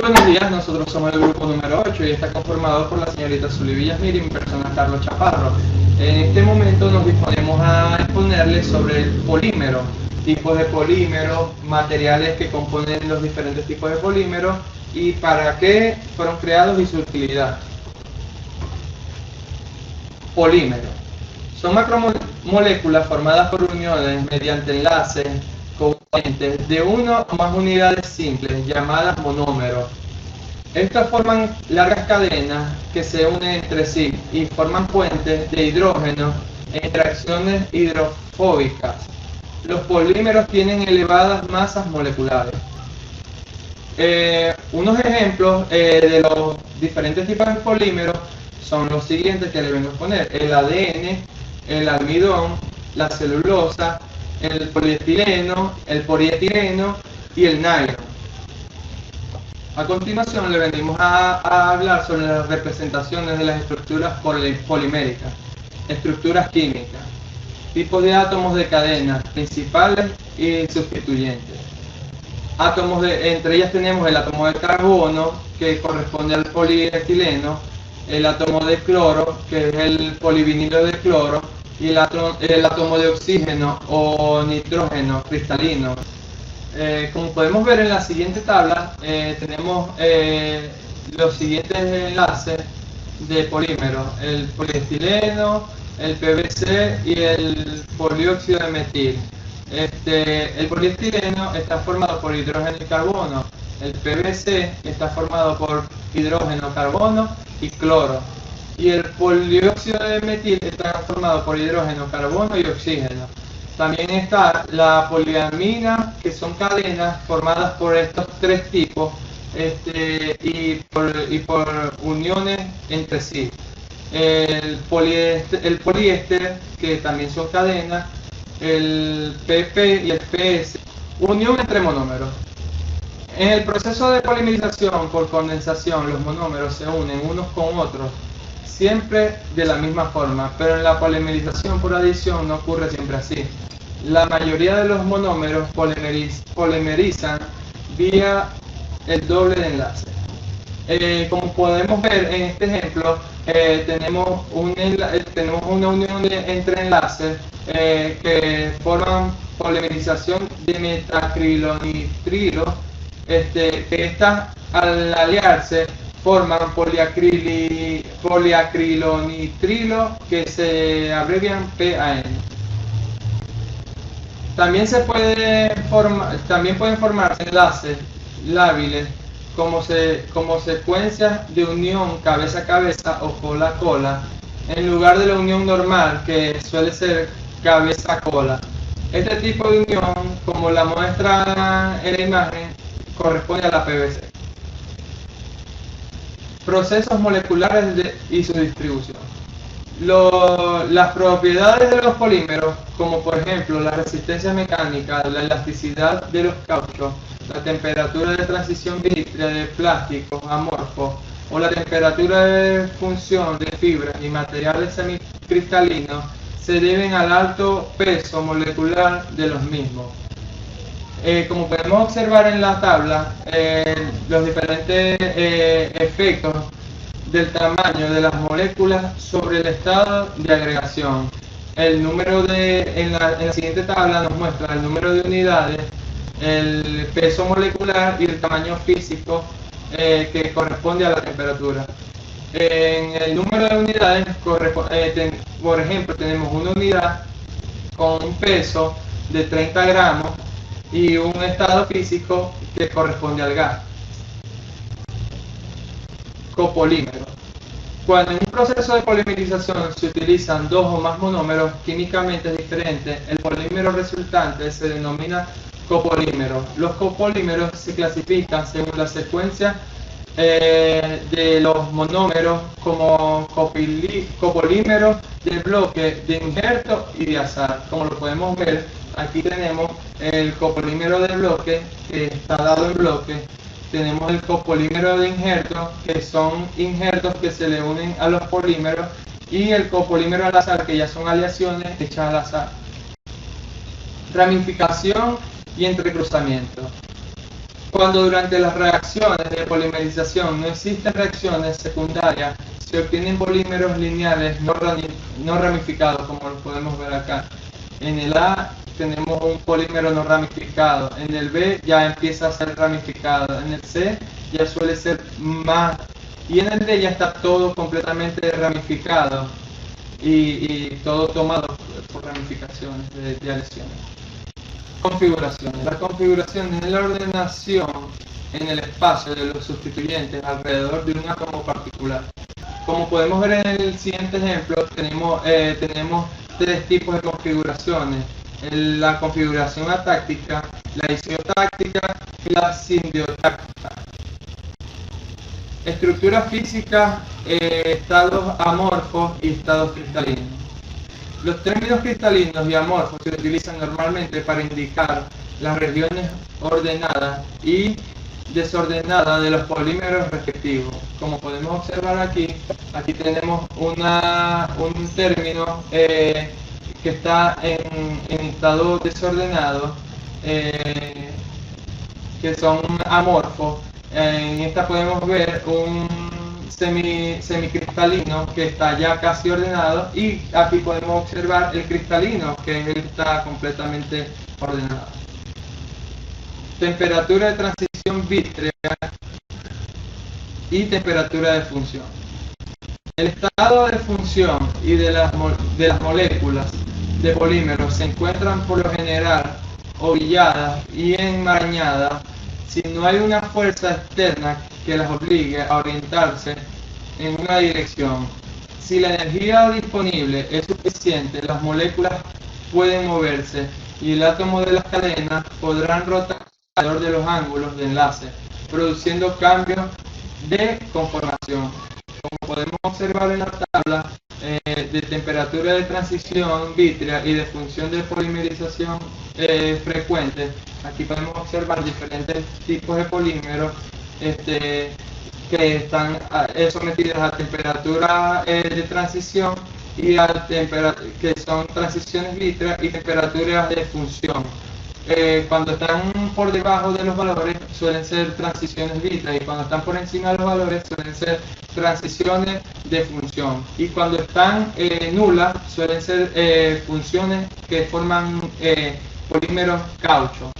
buenos días, nosotros somos el grupo número 8 y está conformado por la señorita Zully Villasmir y mi persona Carlos Chaparro. En este momento nos disponemos a exponerles sobre el polímero, tipos de polímeros, materiales que componen los diferentes tipos de polímeros y para qué fueron creados y su utilidad. Polímero. Son macromoléculas formadas por uniones mediante enlaces covalentes de una o más unidades simples llamadas monómeros. Estos forman largas cadenas que se unen entre sí y forman puentes de hidrógeno e interacciones hidrofóbicas. Los polímeros tienen elevadas masas moleculares. Unos ejemplos de los diferentes tipos de polímeros son los siguientes que le vengo a exponer: el ADN, el almidón, la celulosa, el poliestireno, el polietileno y el nylon. A continuación le venimos a hablar sobre las representaciones de las estructuras poliméricas, estructuras químicas, tipos de átomos de cadena, principales y sustituyentes. Entre ellas tenemos el átomo de carbono, que corresponde al poliestireno, el átomo de cloro, que es el polivinilo de cloro, y el átomo de oxígeno o nitrógeno cristalino. Como podemos ver en la siguiente tabla, tenemos los siguientes enlaces de polímeros: el poliestireno, el PVC y el polióxido de metil. El poliestireno está formado por hidrógeno y carbono. El PVC está formado por hidrógeno, carbono y cloro. Y el polióxido de metil está formado por hidrógeno, carbono y oxígeno. También está la poliamina, que son cadenas formadas por estos tres tipos y por uniones entre sí. El poliéster, que también son cadenas, el PP y el PS, unión entre monómeros. En el proceso de polimerización por condensación, los monómeros se unen unos con otros, siempre de la misma forma, pero en la polimerización por adición no ocurre siempre así. La mayoría de los monómeros polimerizan vía el doble de enlace. Como podemos ver en este ejemplo, tenemos una unión entre enlaces que forman polimerización de metacrilonitrilo, que estas al aliarse forman poliacrilonitrilo, que se abrevian PAN. También pueden formarse enlaces lábiles como secuencias de unión cabeza a cabeza o cola a cola, en lugar de la unión normal, que suele ser cabeza a cola. Este tipo de unión, como la muestra en la imagen, corresponde a la PVC. Procesos moleculares y su distribución. Las propiedades de los polímeros, como por ejemplo la resistencia mecánica, la elasticidad de los cauchos, la temperatura de transición vítrea de plásticos amorfos o la temperatura de función de fibras y materiales semicristalinos, se deben al alto peso molecular de los mismos. Como podemos observar en la tabla, los diferentes efectos del tamaño de las moléculas sobre el estado de agregación. En la siguiente tabla nos muestra el número de unidades, el peso molecular y el tamaño físico que corresponde a la temperatura. En el número de unidades, por ejemplo, tenemos una unidad con un peso de 30 gramos y un estado físico que corresponde al gas. Copolímero. Cuando en un proceso de polimerización se utilizan dos o más monómeros químicamente diferentes, el polímero resultante se denomina copolímero. Los copolímeros se clasifican según la secuencia de los monómeros como copolímeros de bloque, de injerto y de azar. Como lo podemos ver, aquí tenemos el copolímero de bloque, que está dado en bloque. Tenemos el copolímero de injerto, que son injertos que se le unen a los polímeros, y el copolímero al azar, que ya son aleaciones hechas al azar. Ramificación y entrecruzamiento. Cuando durante las reacciones de polimerización no existen reacciones secundarias, se obtienen polímeros lineales no ramificados, como lo podemos ver acá. En el A tenemos un polímero no ramificado, en el B ya empieza a ser ramificado, en el C ya suele ser más, y en el D ya está todo completamente ramificado y todo tomado por ramificaciones de lesiones. Configuraciones. La configuración es la ordenación en el espacio de los sustituyentes alrededor de un átomo particular. Como podemos ver en el siguiente ejemplo, tenemos tres tipos de configuraciones. La configuración atáctica, la isiotáctica y la simbiotáctica. Estructura física, estados amorfos y estados cristalinos. Los términos cristalinos y amorfos se utilizan normalmente para indicar las regiones ordenadas y desordenadas de los polímeros respectivos. Como podemos observar aquí tenemos un término que está en estado desordenado, que son amorfos. En esta podemos ver un semicristalino que está ya casi ordenado, y aquí podemos observar el cristalino que está completamente ordenado. Temperatura de transición vítrea y temperatura de función. El estado de función y de las moléculas de polímeros se encuentran por lo general ovilladas y enmarañadas si no hay una fuerza externa que las obligue a orientarse en una dirección. Si la energía disponible es suficiente, las moléculas pueden moverse y el átomo de las cadenas podrán rotar alrededor de los ángulos de enlace, produciendo cambios de conformación. Como podemos observar en la tabla de temperatura de transición vítrea y de función de polimerización frecuente, aquí podemos observar diferentes tipos de polímeros que están sometidos a temperatura de transición y que son transiciones vítreas y temperaturas de función. Cuando están por debajo de los valores suelen ser transiciones vítreas, y cuando están por encima de los valores suelen ser transiciones de función, y cuando están nulas suelen ser funciones que forman polímeros caucho.